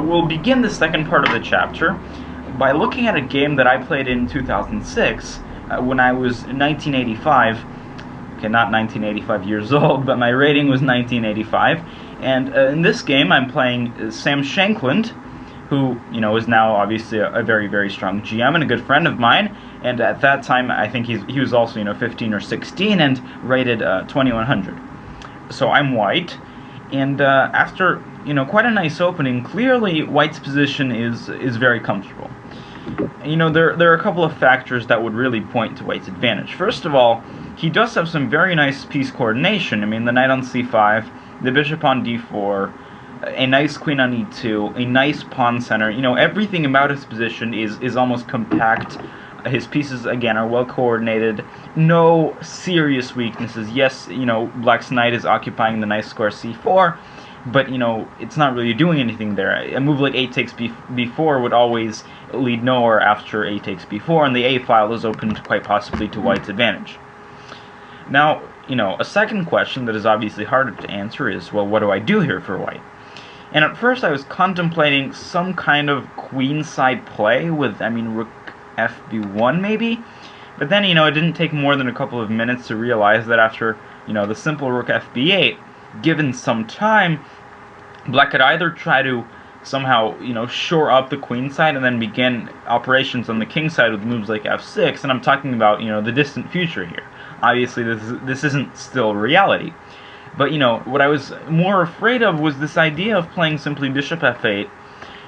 we'll begin the second part of the chapter by looking at a game that I played in 2006 when I was 1985. Okay, not 1985 years old, but my rating was 1985. And in this game, I'm playing Sam Shankland, who, you know, is now obviously a very, very strong GM and a good friend of mine. And at that time, I think he was also, you know, 15 or 16 and rated 2100. So I'm white, and after, you know, quite a nice opening, clearly White's position is very comfortable. You know, there are a couple of factors that would really point to White's advantage. First of all, he does have some very nice piece coordination. I mean, the knight on c5, the bishop on d4, a nice queen on e2, a nice pawn center. You know, everything about his position is almost compact. His pieces, again, are well coordinated. No serious weaknesses. Yes, you know, Black's knight is occupying the nice square c4, but, you know, it's not really doing anything there. A move like a takes b4 would always lead nowhere after a takes b4, and the a file is opened quite possibly to White's advantage. Now, you know, a second question that is obviously harder to answer is, well, what do I do here for White? And at first I was contemplating some kind of queenside play with, I mean, rook fb1 maybe, but then, you know, it didn't take more than a couple of minutes to realize that after, you know, the simple rook fb8, given some time, Black could either try to somehow, you know, shore up the queen side and then begin operations on the king side with moves like f6, and I'm talking about, you know, the distant future here. Obviously this isn't still reality, but, you know, what I was more afraid of was this idea of playing simply bishop f8,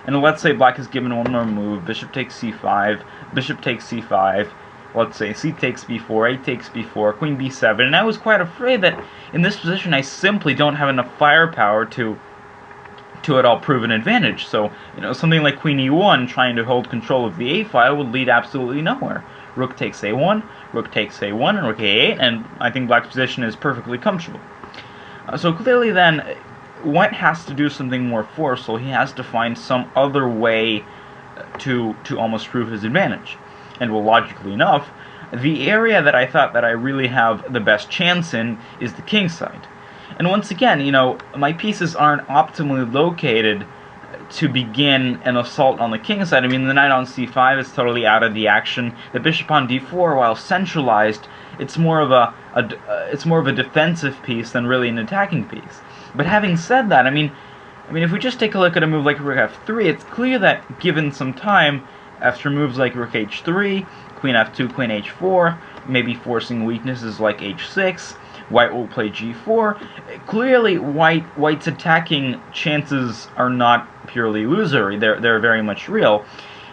and let's say Black is given one more move, bishop takes c5, bishop takes c5, let's say c takes b4, a takes b4, queen b7, and I was quite afraid that in this position I simply don't have enough firepower to at all prove an advantage. So, you know, something like queen e1 trying to hold control of the a file would lead absolutely nowhere. Rook takes a1, rook takes a1, and rook a8, and I think Black's position is perfectly comfortable. So clearly then, White has to do something more forceful. He has to find some other way to almost prove his advantage. And, well, logically enough, the area that I thought that I really have the best chance in is the king side. And once again, you know, my pieces aren't optimally located to begin an assault on the king side. I mean, the knight on c5 is totally out of the action. The bishop on d4, while centralized, it's more of a defensive piece than really an attacking piece. But having said that, I mean, if we just take a look at a move like rook f3, it's clear that given some time, after moves like rook h3, queen f2, queen h4, maybe forcing weaknesses like h6, White will play g4. Clearly, White's attacking chances are not purely illusory. They're very much real.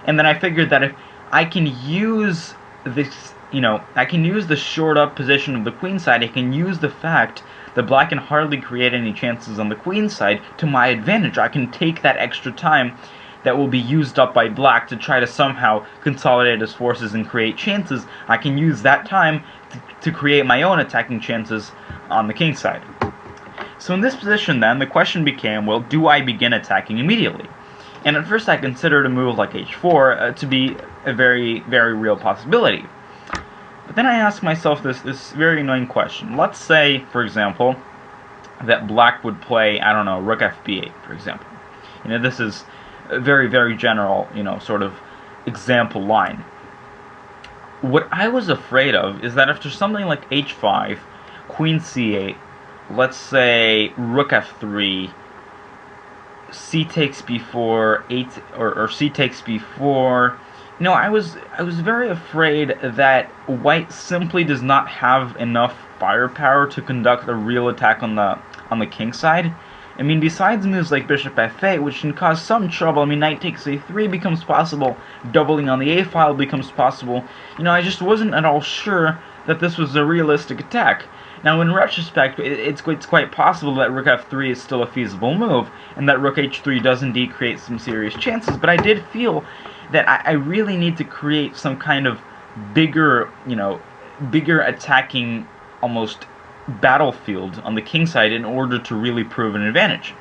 And then I figured that if I can use this, you know, I can use the shored up position of the queen side, I can use the fact that Black can hardly create any chances on the queen side to my advantage. I can take that extra time that will be used up by Black to try to somehow consolidate his forces and create chances. I can use that time to create my own attacking chances on the king side. So in this position then, the question became, well, do I begin attacking immediately? And at first I considered a move like h4 to be a very, very real possibility. But then I asked myself this very annoying question. Let's say, for example, that Black would play, I don't know, rook fb8, for example. You know, this is a very, very general, you know, sort of example line. What I was afraid of is that after something like h5, queen c8, let's say rook f3, c takes b4, or c takes b4, you know, I was very afraid that White simply does not have enough firepower to conduct a real attack on the king side. I mean, besides moves like bishop f8, which can cause some trouble, I mean, knight takes a3 becomes possible, doubling on the a file becomes possible. You know, I just wasn't at all sure that this was a realistic attack. Now, in retrospect, it's quite possible that rook f3 is still a feasible move, and that rook h3 does indeed create some serious chances, but I did feel that I really need to create some kind of bigger, you know, bigger attacking, almost battlefield on the king side in order to really prove an advantage.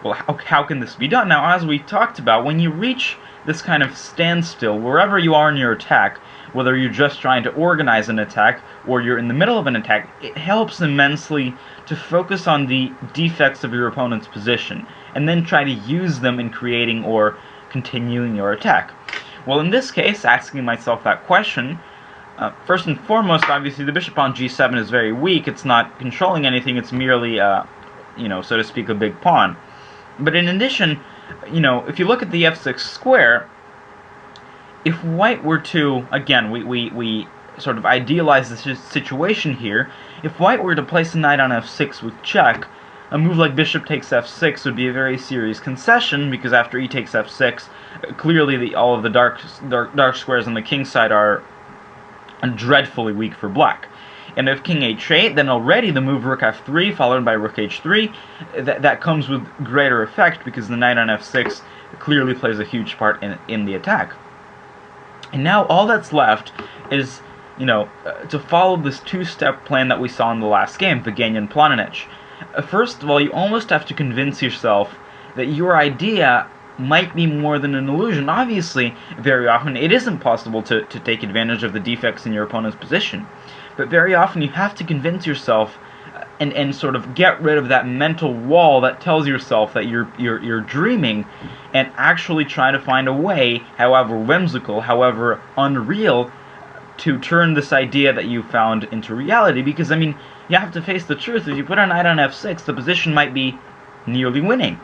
Well, how can this be done? Now, as we talked about, when you reach this kind of standstill, wherever you are in your attack, whether you're just trying to organize an attack or you're in the middle of an attack, it helps immensely to focus on the defects of your opponent's position and then try to use them in creating or continuing your attack? Well, in this case, asking myself that question, first and foremost, obviously the bishop on g7 is very weak. It's not controlling anything. It's merely, so to speak, a big pawn. But in addition, if you look at the f6 square, if white were to, again, we sort of idealize the situation here, if white were to place a knight on f6 with check, a move like bishop takes f6 would be a very serious concession, because after e takes f6, clearly all of the dark squares on the king side are dreadfully weak for black. And if king h8, then already the move rook f3 followed by rook h3, that comes with greater effect, because the knight on f6 clearly plays a huge part in the attack. And now all that's left is, to follow this two-step plan that we saw in the last game, Vigenyan-Plonanich. First of all, you almost have to convince yourself that your idea might be more than an illusion. Obviously, very often it isn't possible to take advantage of the defects in your opponent's position. But very often you have to convince yourself and sort of get rid of that mental wall that tells yourself that you're dreaming, and actually try to find a way, however whimsical, however unreal, to turn this idea that you found into reality. Because, you have to face the truth. If you put a knight on f6, the position might be nearly winning.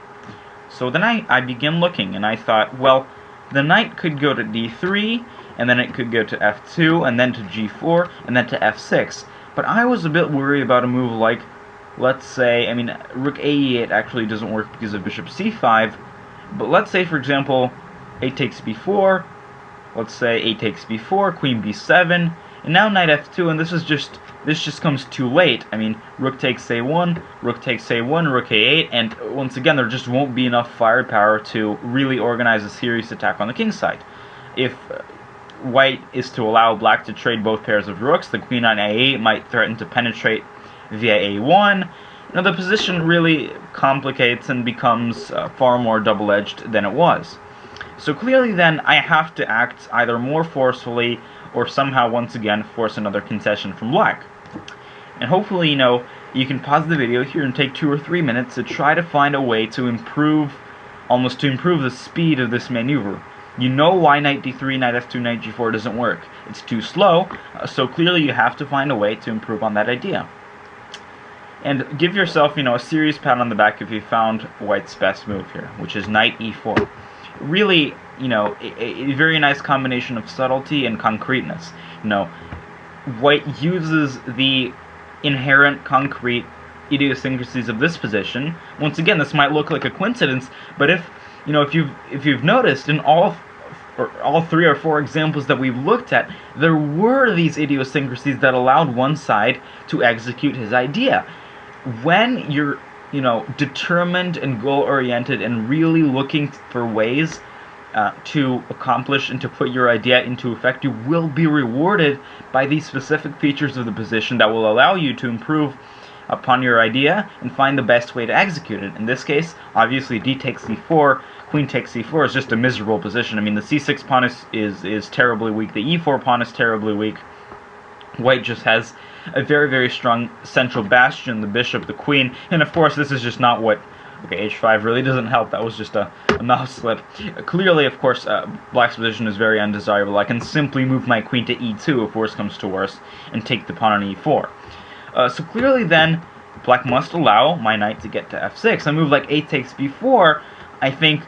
So then I began looking, and I thought, well, the knight could go to d3, and then it could go to f2, and then to g4, and then to f6. But I was a bit worried about a move like, let's say, rook a8 actually doesn't work because of bishop c5, but let's say, for example, a takes b4, let's say a takes b4, queen b7, and now knight f2, and this just comes too late. Rook takes a1, rook takes a1, rook a8, and once again, there just won't be enough firepower to really organize a serious attack on the king side. If white is to allow black to trade both pairs of rooks, the queen on a8 might threaten to penetrate via a1. The position really complicates and becomes far more double-edged than it was. So clearly then, I have to act either more forcefully or somehow once again force another concession from black. And hopefully, you can pause the video here and take 2 or 3 minutes to try to find a way to improve the speed of this maneuver. You know why knight d3, knight f2, knight g4 doesn't work. It's too slow, so clearly you have to find a way to improve on that idea. And give yourself, a serious pat on the back if you found white's best move here, which is knight e4. Really, a very nice combination of subtlety and concreteness. White uses the inherent concrete idiosyncrasies of this position. Once again, this might look like a coincidence, but if you've noticed in all 3 or 4 examples that we've looked at, there were these idiosyncrasies that allowed one side to execute his idea. When you're, determined and goal-oriented and really looking for ways to accomplish and to put your idea into effect, you will be rewarded by these specific features of the position that will allow you to improve upon your idea and find the best way to execute it. In this case, obviously d takes c4, queen takes c4 is just a miserable position. The c6 pawn is terribly weak, the e4 pawn is terribly weak. White just has a very, very strong central bastion, the bishop, the queen, and of course this is just not what... Okay, h5 really doesn't help, that was just a mouse slip. Clearly, of course, black's position is very undesirable. I can simply move my queen to e2 if worse comes to worse, and take the pawn on e4. So clearly then, black must allow my knight to get to f6. A move like a takes b4, I think,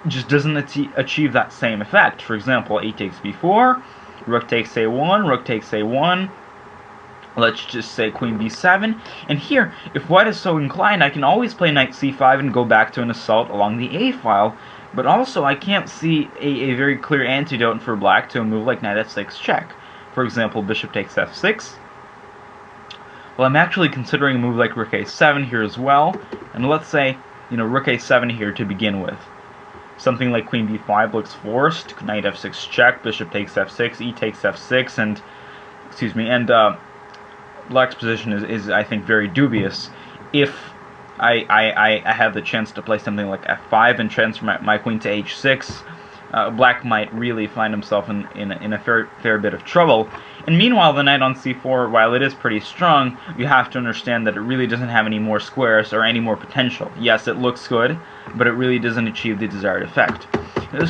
just doesn't achieve that same effect. For example, a takes b4, rook takes a1, rook takes a1, let's just say queen b7, and here, if white is so inclined, I can always play knight c5 and go back to an assault along the a file, but also I can't see a very clear antidote for black to a move like knight f6 check. For example, bishop takes f6. Well, I'm actually considering a move like rook a7 here as well, and let's say, rook a7 here to begin with. Something like queen b5 looks forced, knight f6 check, bishop takes f6, e takes f6, and, black's position is I think, very dubious. If I have the chance to play something like f5 and transfer my queen to h6, black might really find himself in a fair bit of trouble. And meanwhile, the knight on c4, while it is pretty strong, you have to understand that it really doesn't have any more squares or any more potential. Yes, it looks good, but it really doesn't achieve the desired effect.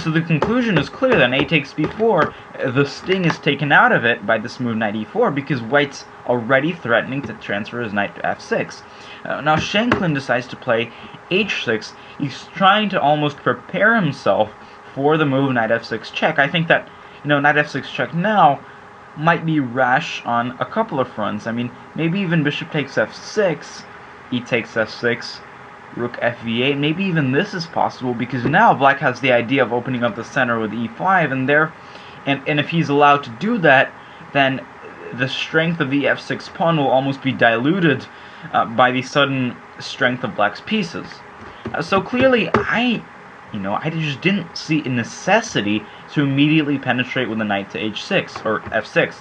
So the conclusion is clear that a takes b4, the sting is taken out of it by this move knight e4, because white's already threatening to transfer his knight to f6. Now Shankland decides to play h6. He's trying to almost prepare himself for the move knight f6 check. I think that, knight f6 check now might be rash on a couple of fronts. I mean, maybe even bishop takes f6, e takes f6, rook fv8. Maybe even this is possible, because now black has the idea of opening up the center with e5, and if he's allowed to do that, then the strength of the f6 pawn will almost be diluted by the sudden strength of black's pieces. So clearly, I just didn't see a necessity to immediately penetrate with the knight to h6 or f6.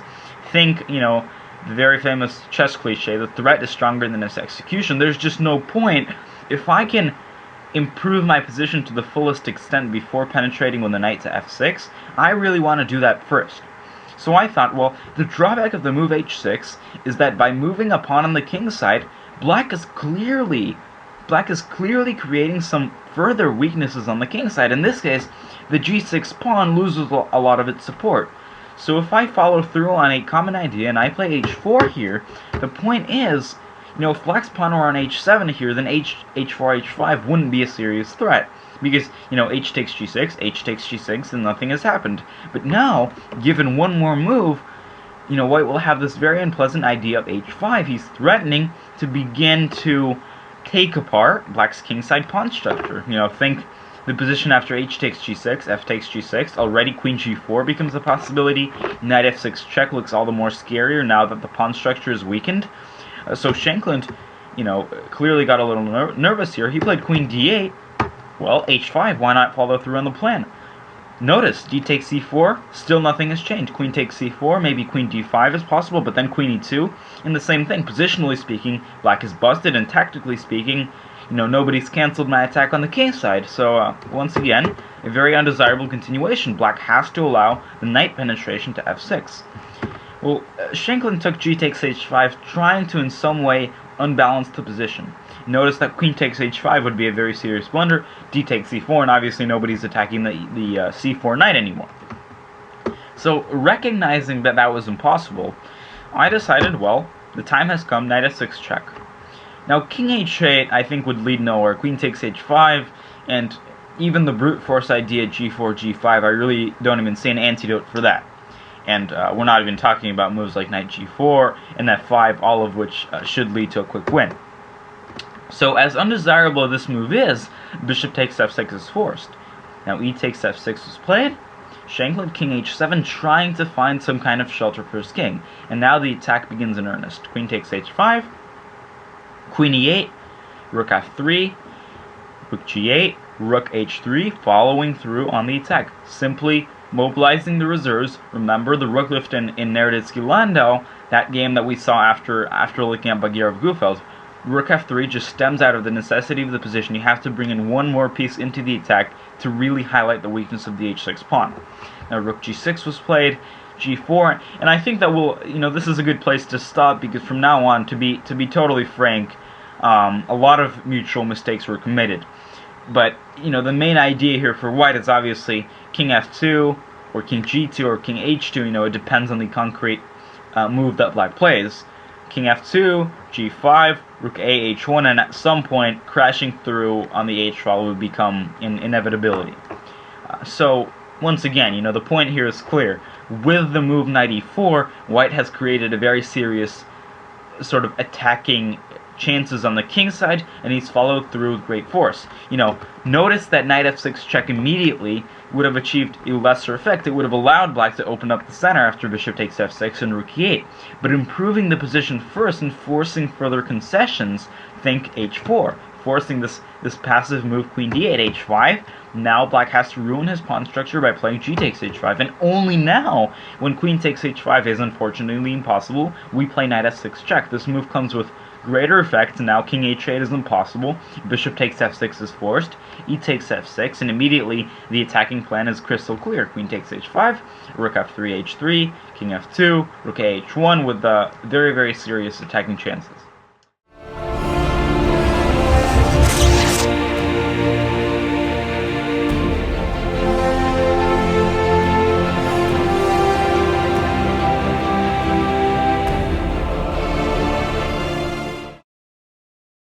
Think, the very famous chess cliche, the threat is stronger than its execution. There's just no point. If I can improve my position to the fullest extent before penetrating with the knight to f6, I really want to do that first. So I thought, well, the drawback of the move h6 is that by moving a pawn on the king's side, black is clearly creating some further weaknesses on the king's side. In this case, the g6 pawn loses a lot of its support. So if I follow through on a common idea and I play h4 here, the point is, if black's pawn were on h7 here, then h4, h5 wouldn't be a serious threat. Because, h takes g6, h takes g6, and nothing has happened. But now, given one more move, white will have this very unpleasant idea of h5. He's threatening to begin to take apart black's kingside pawn structure. Think the position after h takes g6, f takes g6, already queen g4 becomes a possibility. Knight f6 check looks all the more scarier now that the pawn structure is weakened. So Shankland, clearly got a little nervous here. He played queen d8. Well, h5, why not follow through on the plan? Notice, d takes c4, still nothing has changed. Queen takes c4, maybe queen d5 is possible, but then queen e2, and the same thing. Positionally speaking, black is busted, and tactically speaking, nobody's cancelled my attack on the king side. So, once again, a very undesirable continuation. Black has to allow the knight penetration to f6. Well, Shankland took g takes h5, trying to in some way unbalance the position. Notice that queen takes h5 would be a very serious blunder, d takes c4, and obviously nobody's attacking the c4 knight anymore. So, recognizing that that was impossible, I decided, well, the time has come, knight f6 check. Now, king h8 I think would lead nowhere. Queen takes h5, and even the brute force idea g4, g5, I really don't even see an antidote for that. And we're not even talking about moves like knight g4 and f5, all of which should lead to a quick win. So as undesirable as this move is, bishop takes f6 is forced. Now e takes f6 was played, Shankland king h7 trying to find some kind of shelter for his king. And now the attack begins in earnest. Queen takes h5, queen e8, rook f3, rook g8, rook h3, following through on the attack. Simply mobilizing the reserves. Remember the rook lift in Naroditsky-Landau, that game that we saw after looking at Bagirov-Gufeld. Rook f3 just stems out of the necessity of the position. You have to bring in one more piece into the attack to really highlight the weakness of the h6 pawn. Now rook g6 was played, g4, and I think that this is a good place to stop, because from now on, to be totally frank, a lot of mutual mistakes were committed. But the main idea here for white is obviously king f2 or king g2 or king h2. It depends on the concrete move that black plays. King f2, g5, rook a, h1, and at some point crashing through on the h file would become an inevitability. So once again, the point here is clear. With the move knight e4, white has created a very serious sort of attacking chances on the king side, and he's followed through with great force. Notice that knight f6 check immediately would have achieved a lesser effect. It would have allowed black to open up the center after bishop takes f6 and rook e8. But improving the position first and forcing further concessions, think h4. Forcing this passive move queen d8, h5. Now black has to ruin his pawn structure by playing g takes h5, and only now, when queen takes h5 is unfortunately impossible, we play knight f6 check. This move comes with greater effect. Now king h8 is impossible. Bishop takes f6 is forced. E takes f6, and immediately the attacking plan is crystal clear. Queen takes h5, rook f3, h3, king f2, rook a h1 with very, very serious attacking chances.